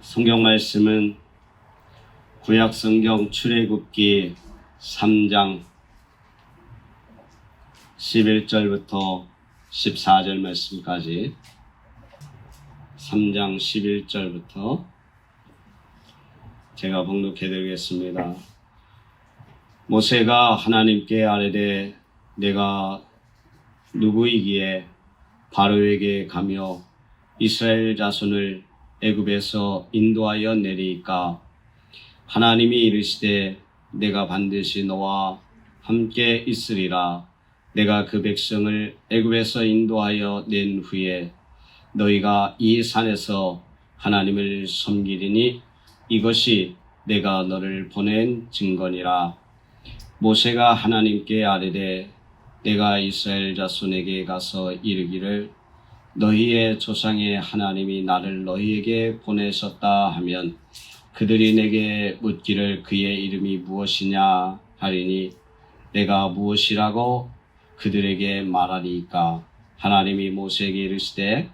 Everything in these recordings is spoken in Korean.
성경 말씀은 구약 성경 출애굽기 3장 11절부터 14절 말씀까지 3장 11절부터 제가 봉독해 드리겠습니다. 모세가 하나님께 아뢰되 내가 누구이기에 바로에게 가며 이스라엘 자손을 애굽에서 인도하여 내리이까? 하나님이 이르시되 내가 반드시 너와 함께 있으리라. 내가 그 백성을 애굽에서 인도하여 낸 후에 너희가 이 산에서 하나님을 섬기리니 이것이 내가 너를 보낸 증거니라. 모세가 하나님께 아뢰되 내가 이스라엘 자손에게 가서 이르기를 너희의 조상의 하나님이 나를 너희에게 보내셨다 하면 그들이 내게 묻기를 그의 이름이 무엇이냐 하리니 내가 무엇이라고 그들에게 말하리이까? 하나님이 모세에게 이르시되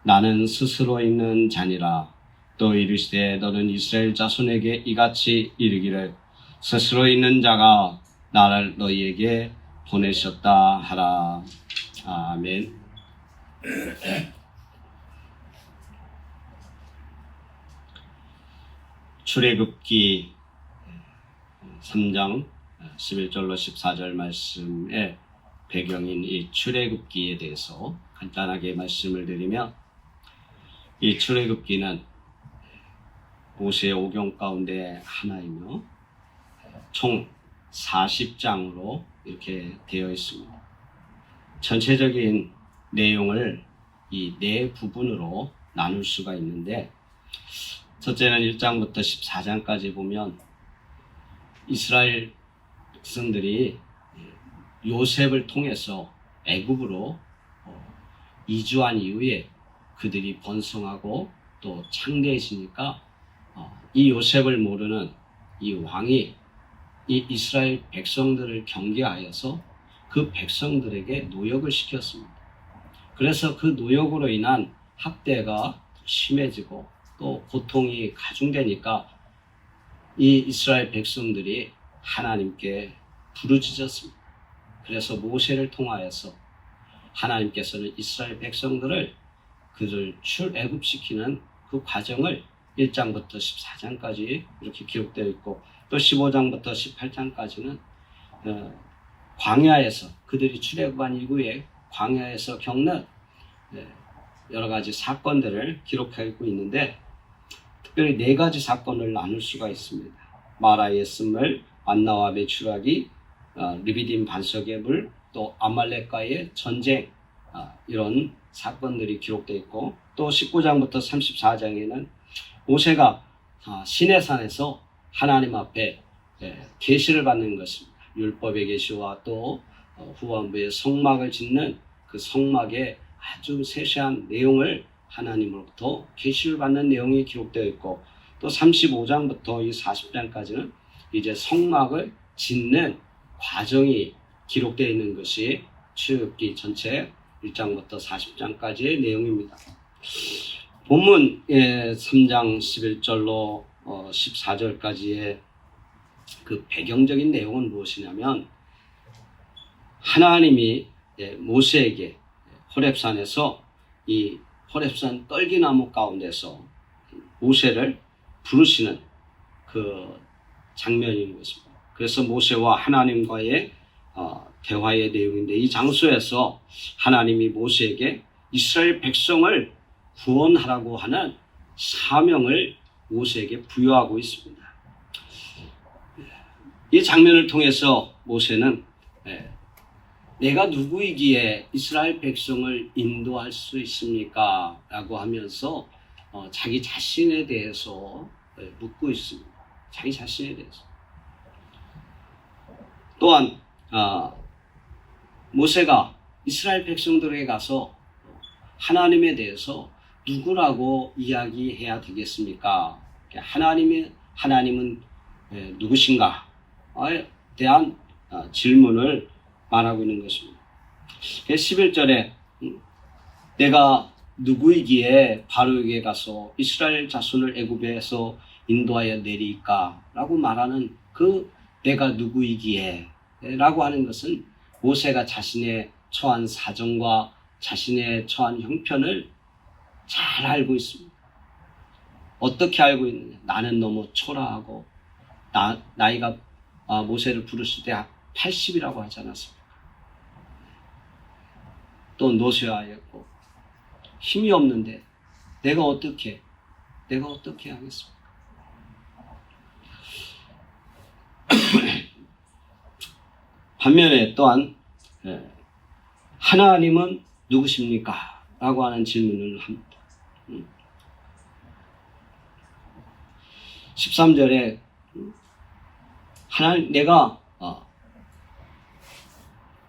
나는 스스로 있는 자니라. 또 이르시되 너는 이스라엘 자손에게 이같이 이르기를 스스로 있는 자가 나를 너희에게 보내셨다 하라. 아멘. 출애굽기 3장 11절로 14절 말씀의 배경인 이 출애굽기에 대해서 간단하게 말씀을 드리면, 이 출애굽기는 모세의 오경 가운데 하나이며 총 40장으로 이렇게 되어 있습니다. 전체적인 내용을 이 네 부분으로 나눌 수가 있는데, 첫째는 1장부터 14장까지 보면 이스라엘 백성들이 요셉을 통해서 애굽으로 이주한 이후에 그들이 번성하고 또 창대해지니까 이 요셉을 모르는 이 왕이 이 이스라엘 백성들을 경계하여서 그 백성들에게 노역을 시켰습니다. 그래서 그 노역으로 인한 학대가 심해지고 또 고통이 가중되니까 이 이스라엘 백성들이 하나님께 부르짖었습니다. 그래서 모세를 통하여서 하나님께서는 이스라엘 백성들을 그를 출애굽시키는 그 과정을 1장부터 14장까지 이렇게 기록되어 있고, 또 15장부터 18장까지는 광야에서 그들이 출애굽한 이후에 광야에서 겪는 여러 가지 사건들을 기록하고 있는데, 특별히 네 가지 사건을 나눌 수가 있습니다. 마라의 쓴물, 만나와 메추라기, 르비딤 반석의 물, 또 아말렉과의 전쟁, 이런 사건들이 기록되어 있고, 또 19장부터 34장에는 모세가 시내산에서 하나님 앞에 계시를 받는 것입니다. 율법의 계시와 또 후반부에 성막을 짓는 그 성막의 아주 세세한 내용을 하나님으로부터 계시를 받는 내용이 기록되어 있고, 또 35장부터 이 40장까지는 이제 성막을 짓는 과정이 기록되어 있는 것이 출애굽기 전체 1장부터 40장까지의 내용입니다. 본문 3장 11절로 14절까지의 그 배경적인 내용은 무엇이냐면, 하나님이 모세에게 호렙산에서 이 호렙산 떨기나무 가운데서 모세를 부르시는 그 장면인 것입니다. 그래서 모세와 하나님과의 대화의 내용인데, 이 장소에서 하나님이 모세에게 이스라엘 백성을 구원하라고 하는 사명을 모세에게 부여하고 있습니다. 이 장면을 통해서 모세는 내가 누구이기에 이스라엘 백성을 인도할 수 있습니까? 라고 하면서 자기 자신에 대해서 묻고 있습니다. 자기 자신에 대해서. 또한 모세가 이스라엘 백성들에게 가서 하나님에 대해서 누구라고 이야기해야 되겠습니까? 하나님은 누구신가에 대한 질문을 말하고 있는 것입니다. 11절에 내가 누구이기에 바로에게 가서 이스라엘 자손을 애굽에서 인도하여 내리까? 라고 말하는 그 내가 누구이기에 라고 하는 것은 모세가 자신의 처한 사정과 자신의 처한 형편을 잘 알고 있습니다. 어떻게 알고 있느냐? 나는 너무 초라하고 나이가 모세를 부르실 때 80이라고 하지 않았습니까? 또 노쇠하였고 힘이 없는데 내가 어떻게 하겠습니까? 반면에 또한 하나님은 누구십니까? 라고 하는 질문을 합니다. 13절에 하나님 내가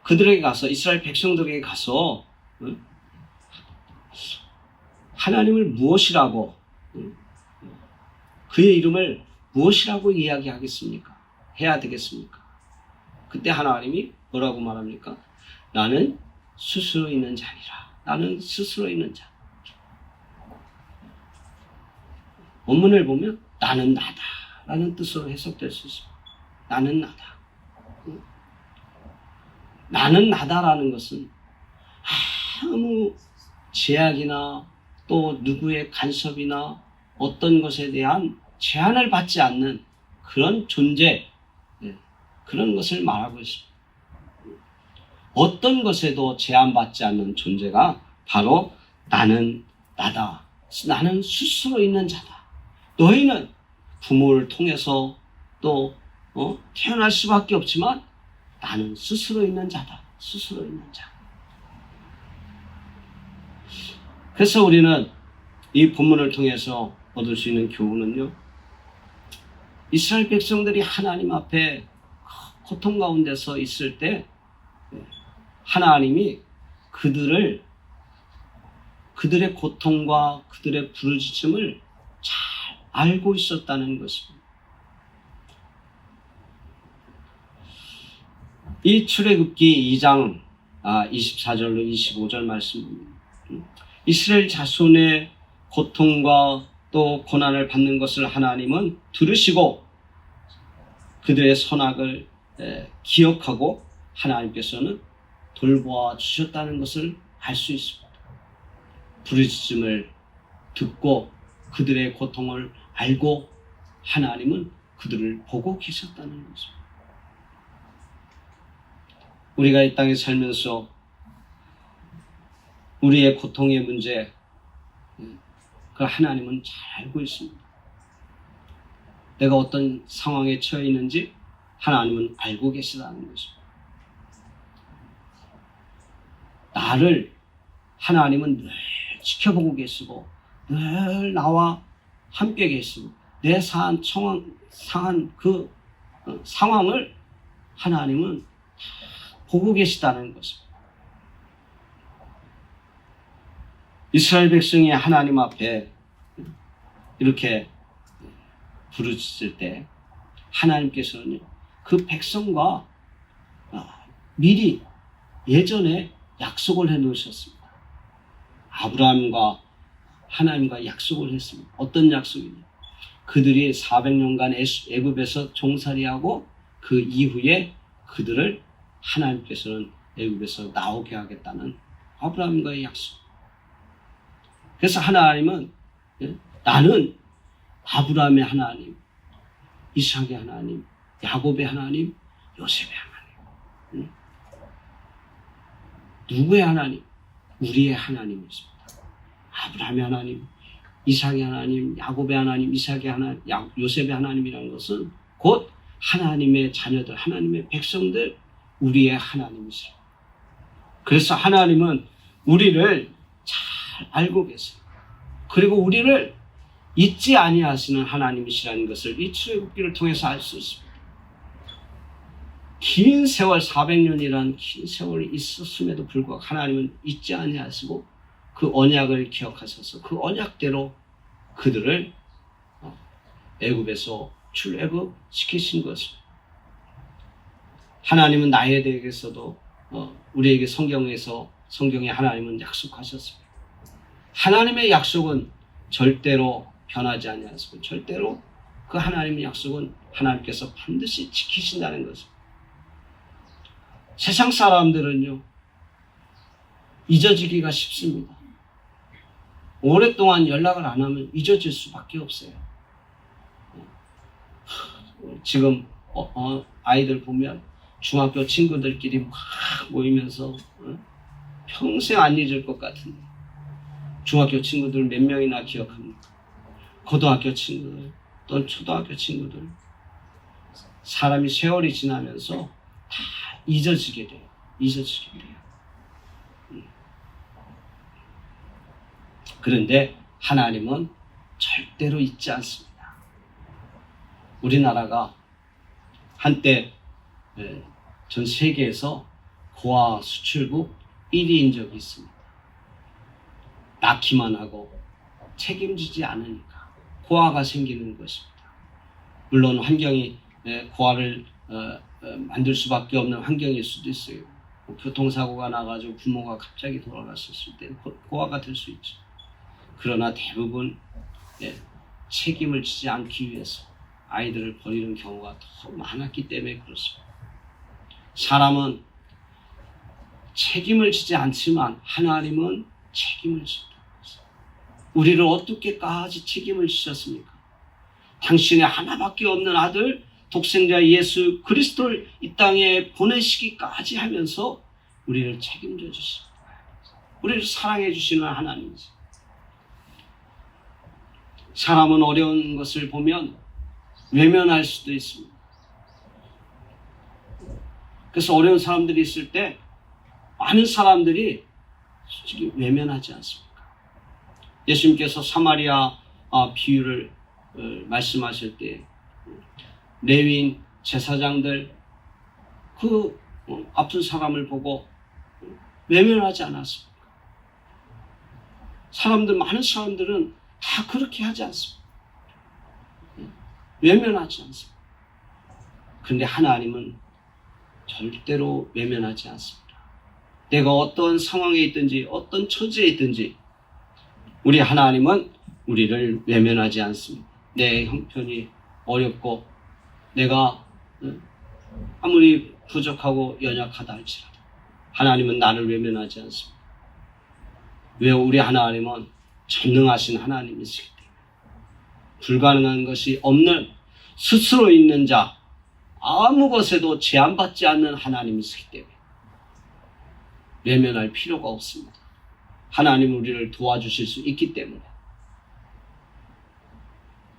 그들에게 가서 이스라엘 백성들에게 가서 하나님을 무엇이라고 그의 이름을 무엇이라고 이야기하겠습니까? 해야 되겠습니까? 그때 하나님이 뭐라고 말합니까? 나는 스스로 있는 자니라. 나는 스스로 있는 자. 원문을 보면 나는 나다 라는 뜻으로 해석될 수 있습니다. 나는 나다. 나는 나다라는 것은 아무 제약이나 또 누구의 간섭이나 어떤 것에 대한 제한을 받지 않는 그런 존재, 그런 것을 말하고 있습니다. 어떤 것에도 제한받지 않는 존재가 바로 나는 나다. 나는 스스로 있는 자다. 너희는 부모를 통해서 또 태어날 수밖에 없지만 나는 스스로 있는 자다. 스스로 있는 자. 그래서 우리는 이 본문을 통해서 얻을 수 있는 교훈은요. 이스라엘 백성들이 하나님 앞에 고통 가운데서 있을 때 하나님이 그들의 고통과 그들의 부르짖음을 잘 알고 있었다는 것입니다. 이 출애굽기 2장 24절로 25절 말씀입니다. 이스라엘 자손의 고통과 또 고난을 받는 것을 하나님은 들으시고 그들의 선악을 기억하고 하나님께서는 돌보아 주셨다는 것을 알 수 있습니다. 부르짖음을 듣고 그들의 고통을 알고 하나님은 그들을 보고 계셨다는 것입니다. 우리가 이 땅에 살면서 우리의 고통의 문제, 그 하나님은 잘 알고 있습니다. 내가 어떤 상황에 처해 있는지 하나님은 알고 계시다는 것입니다. 나를 하나님은 늘 지켜보고 계시고 늘 나와 함께 계시고 내 상한 그 상황을 하나님은 보고 계시다는 것입니다. 이스라엘 백성이 하나님 앞에 이렇게 부르짖을 때 하나님께서는 그 백성과 미리 예전에 약속을 해 놓으셨습니다. 아브라함과 하나님과 약속을 했습니다. 어떤 약속이냐? 그들이 400년간 애굽에서 종살이하고 그 이후에 그들을 하나님께서는 애굽에서 나오게 하겠다는 아브라함과의 약속. 그래서 하나님은 나는 아브라함의 하나님, 이삭의 하나님, 야곱의 하나님, 요셉의 하나님. 누구의 하나님? 우리의 하나님이십니다. 아브라함의 하나님, 이삭의 하나님, 야곱의 하나님, 이삭의 하나님, 요셉의 하나님이라는 것은 곧 하나님의 자녀들, 하나님의 백성들, 우리의 하나님이십니다. 그래서 하나님은 우리를 잘 알고 계세요. 그리고 우리를 잊지 아니하시는 하나님이시라는 것을 이 출애굽기를 통해서 알 수 있습니다. 긴 세월 400년이라는 긴 세월이 있었음에도 불구하고 하나님은 잊지 아니하시고 그 언약을 기억하셔서 그 언약대로 그들을 애굽에서 출애굽 시키신 것입니다. 하나님은 나에 대해서도 우리에게 성경에 하나님은 약속하셨습니다. 하나님의 약속은 절대로 변하지 아니하시고 절대로 그 하나님의 약속은 하나님께서 반드시 지키신다는 것입니다. 세상 사람들은요, 잊어지기가 쉽습니다. 오랫동안 연락을 안 하면 잊어질 수밖에 없어요. 지금 아이들 보면 중학교 친구들끼리 막 모이면서 평생 안 잊을 것 같은데, 중학교 친구들 몇 명이나 기억합니까? 고등학교 친구들, 또 초등학교 친구들. 사람이 세월이 지나면서 다 잊어지게 돼요. 잊어지게 돼요. 그런데 하나님은 절대로 잊지 않습니다. 우리나라가 한때 전 세계에서 고아 수출국 1위인 적이 있습니다. 낳기만 하고 책임지지 않으니까 고아가 생기는 것입니다. 물론 환경이 고아를 만들 수밖에 없는 환경일 수도 있어요. 교통사고가 나가지고 부모가 갑자기 돌아갔었을 때 고아가 될 수 있죠. 그러나 대부분 책임을 지지 않기 위해서 아이들을 버리는 경우가 더 많았기 때문에 그렇습니다. 사람은 책임을 지지 않지만 하나님은 책임을 진다는 것입니다. 우리를 어떻게까지 책임을 지셨습니까? 당신의 하나밖에 없는 아들 독생자 예수 그리스도를 이 땅에 보내시기까지 하면서 우리를 책임져 주십니다. 우리를 사랑해 주시는 하나님이죠. 사람은 어려운 것을 보면 외면할 수도 있습니다. 그래서 어려운 사람들이 있을 때 많은 사람들이 솔직히 외면하지 않습니까? 예수님께서 사마리아 비유를 말씀하실 때 레위인 제사장들 그 아픈 사람을 보고 외면하지 않았습니까? 많은 사람들은 다 그렇게 하지 않습니다. 외면하지 않습니다. 그런데 하나님은 절대로 외면하지 않습니다. 내가 어떤 상황에 있든지 어떤 처지에 있든지 우리 하나님은 우리를 외면하지 않습니다. 내 형편이 어렵고 내가 아무리 부족하고 연약하다 할지라도 하나님은 나를 외면하지 않습니다. 왜? 우리 하나님은 전능하신 하나님이시기 때문에 불가능한 것이 없는 스스로 있는 자 아무 것에도 제한받지 않는 하나님이시기 때문에 외면할 필요가 없습니다. 하나님은 우리를 도와주실 수 있기 때문에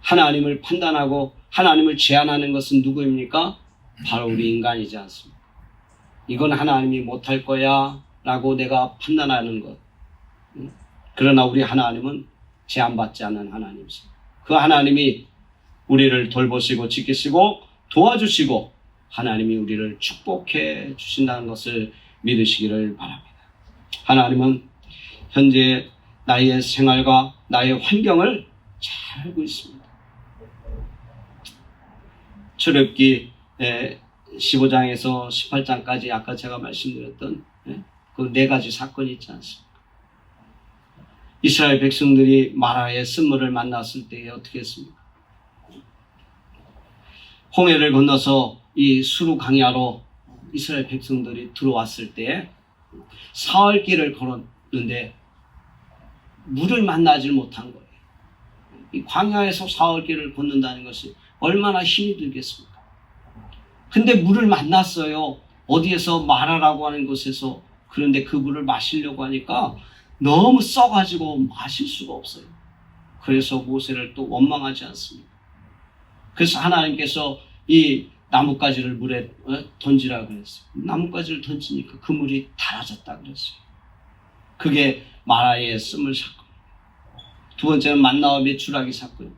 하나님을 판단하고 하나님을 제한하는 것은 누구입니까? 바로 우리 인간이지 않습니까? 이건 하나님이 못할 거야 라고 내가 판단하는 것. 그러나 우리 하나님은 제한받지 않는 하나님이십니다. 그 하나님이 우리를 돌보시고 지키시고 도와주시고 하나님이 우리를 축복해 주신다는 것을 믿으시기를 바랍니다. 하나님은 현재 나의 생활과 나의 환경을 잘 알고 있습니다. 출애굽기 15장에서 18장까지 아까 제가 말씀드렸던 그 4가지 사건이 있지 않습니까? 이스라엘 백성들이 마라의 쓴물을 만났을 때 어떻게 했습니까? 홍해를 건너서 이 수루 강야로 이스라엘 백성들이 들어왔을 때 사흘 길을 걸었는데 물을 만나질 못한 거예요. 이 광야에서 사흘 길을 걷는다는 것이 얼마나 힘이 들겠습니까? 근데 물을 만났어요. 어디에서 마라라고 하는 곳에서. 그런데 그 물을 마시려고 하니까 너무 써가지고 마실 수가 없어요. 그래서 모세를 또 원망하지 않습니다. 그래서 하나님께서 이 나뭇가지를 물에 던지라 그랬어요. 나뭇가지를 던지니까 그 물이 달아졌다 그랬어요. 그게 마라의 쓴물 사건. 두 번째는 만나와 메추라기 사건.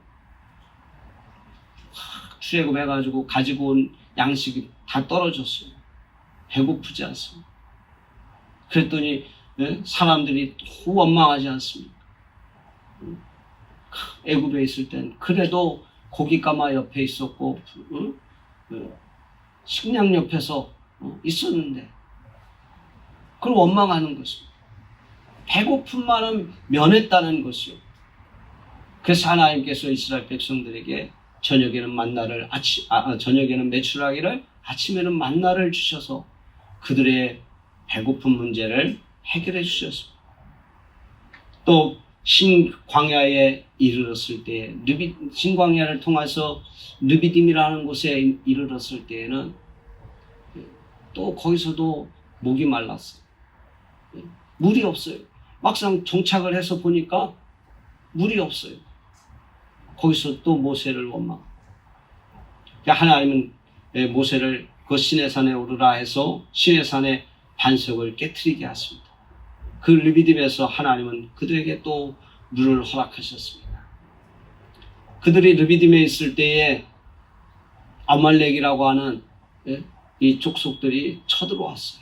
출애굽해가지고 가지고 온 양식이 다 떨어졌어요. 배고프지 않습니다. 그랬더니 사람들이 또 원망하지 않습니까? 애굽에 있을 땐 그래도 고깃가마 옆에 있었고 식량 옆에서 있었는데 그걸 원망하는 것입니다. 배고픔만은 면했다는 것이요. 그래서 하나님께서 이스라엘 백성들에게 저녁에는 메추라기를, 아침에는 만나를 주셔서 그들의 배고픈 문제를 해결해 주셨습니다. 또 신광야에 이르렀을 때, 신광야를 통해서 르비딤이라는 곳에 이르렀을 때에는 또 거기서도 목이 말랐어요. 물이 없어요. 막상 정착을 해서 보니까 물이 없어요. 거기서 또 모세를 원망. 하나님은 모세를 그 시내산에 오르라 해서 시내산의 반석을 깨트리게 하십니다. 그 르비딤에서 하나님은 그들에게 또 물을 허락하셨습니다. 그들이 르비딤에 있을 때에 아말렉이라고 하는 이 족속들이 쳐들어왔어요.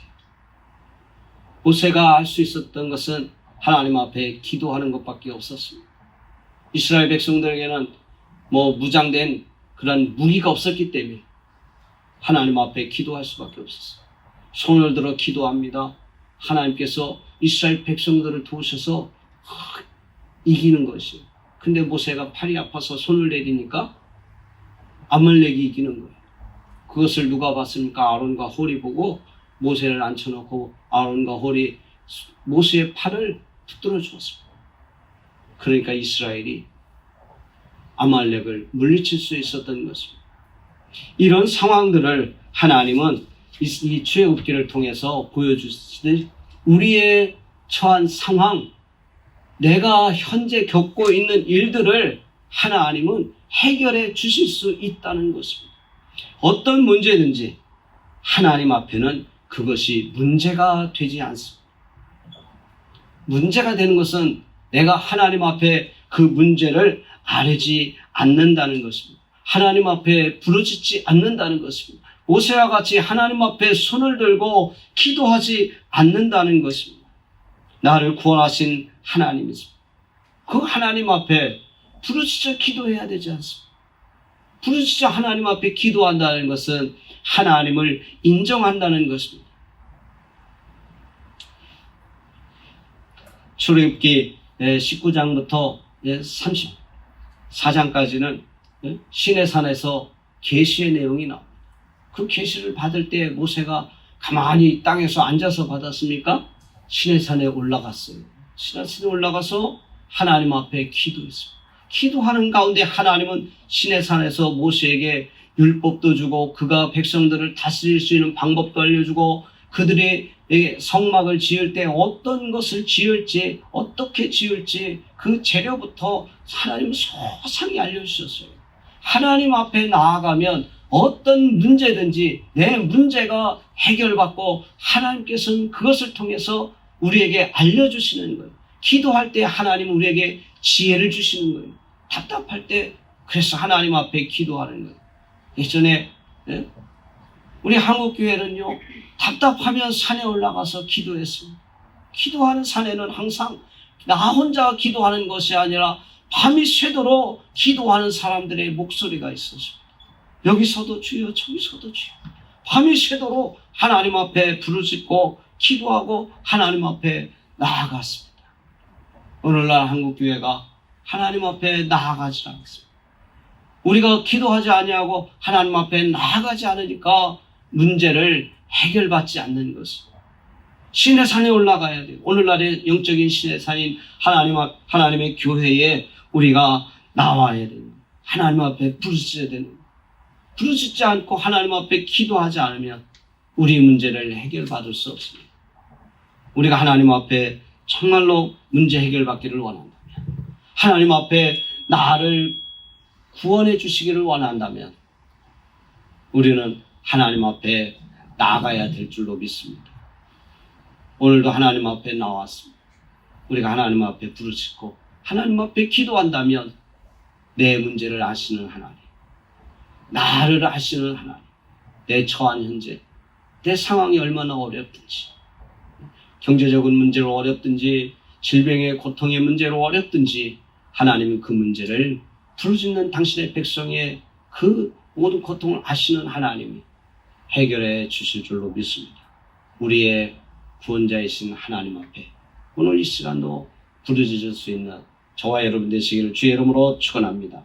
모세가 할 수 있었던 것은 하나님 앞에 기도하는 것밖에 없었습니다. 이스라엘 백성들에게는 무장된 그런 무기가 없었기 때문에 하나님 앞에 기도할 수밖에 없었어요. 손을 들어 기도합니다. 하나님께서 이스라엘 백성들을 도우셔서 이기는 것이에요. 근데 모세가 팔이 아파서 손을 내리니까 아말렉이 이기는 거예요. 그것을 누가 봤습니까? 아론과 홀이 보고 모세를 앉혀놓고 아론과 홀이 모세의 팔을 붙들어 주었습니다. 그러니까 이스라엘이 아말렉을 물리칠 수 있었던 것입니다. 이런 상황들을 하나님은 이 출애굽기를 통해서 보여주시듯 우리의 처한 상황, 내가 현재 겪고 있는 일들을 하나님은 해결해 주실 수 있다는 것입니다. 어떤 문제든지 하나님 앞에는 그것이 문제가 되지 않습니다. 문제가 되는 것은 내가 하나님 앞에 그 문제를 아뢰지 않는다는 것입니다. 하나님 앞에 부르짖지 않는다는 것입니다. 모세와 같이 하나님 앞에 손을 들고 기도하지 않는다는 것입니다. 나를 구원하신 하나님이십니다. 그 하나님 앞에 부르짖어 기도해야 되지 않습니다. 부르짖어 하나님 앞에 기도한다는 것은 하나님을 인정한다는 것입니다. 출애굽기 19장부터 34장까지는 시내산에서 계시의 내용이 나옵니다. 그 계시를 받을 때 모세가 가만히 땅에서 앉아서 받았습니까? 시내산에 올라갔어요. 시내산에 올라가서 하나님 앞에 기도했습니다. 기도하는 가운데 하나님은 시내산에서 모세에게 율법도 주고 그가 백성들을 다스릴 수 있는 방법도 알려주고 그들이 성막을 지을 때 어떤 것을 지을지 어떻게 지을지 그 재료부터 하나님은 소상히 알려주셨어요. 하나님 앞에 나아가면 어떤 문제든지 내 문제가 해결받고 하나님께서는 그것을 통해서 우리에게 알려주시는 거예요. 기도할 때 하나님은 우리에게 지혜를 주시는 거예요. 답답할 때 그래서 하나님 앞에 기도하는 거예요. 예전에 우리 한국교회는요 답답하면 산에 올라가서 기도했습니다. 기도하는 산에는 항상 나 혼자 기도하는 것이 아니라 밤이 새도록 기도하는 사람들의 목소리가 있었습니다. 여기서도 주여 저기서도 주여 밤이 새도록 하나님 앞에 부르짖고 기도하고 하나님 앞에 나아갔습니다. 오늘날 한국교회가 하나님 앞에 나아가지 않습니다. 우리가 기도하지 아니하고 하나님 앞에 나아가지 않으니까 문제를 해결받지 않는 것입니다. 시내산에 올라가야 돼요. 오늘날의 영적인 시내산인 하나님의 교회에 우리가 나와야 됩니다. 하나님 앞에 부르짖어야 됩니다. 부르짖지 않고 하나님 앞에 기도하지 않으면 우리 문제를 해결받을 수 없습니다. 우리가 하나님 앞에 정말로 문제 해결받기를 원한다면 하나님 앞에 나를 구원해 주시기를 원한다면 우리는 하나님 앞에 나아가야 될 줄로 믿습니다. 오늘도 하나님 앞에 나왔습니다. 우리가 하나님 앞에 부르짖고 하나님 앞에 기도한다면 내 문제를 아시는 하나님, 나를 아시는 하나님, 내 처한 현재, 내 상황이 얼마나 어렵든지 경제적인 문제로 어렵든지 질병의 고통의 문제로 어렵든지 하나님은 그 문제를 부르짖는 당신의 백성의 그 모든 고통을 아시는 하나님이 해결해 주실 줄로 믿습니다. 우리의 구원자이신 하나님 앞에 오늘 이 시간도 부르짖을 수 있는 저와 여러분 되시기를 주의 이름으로 축원합니다.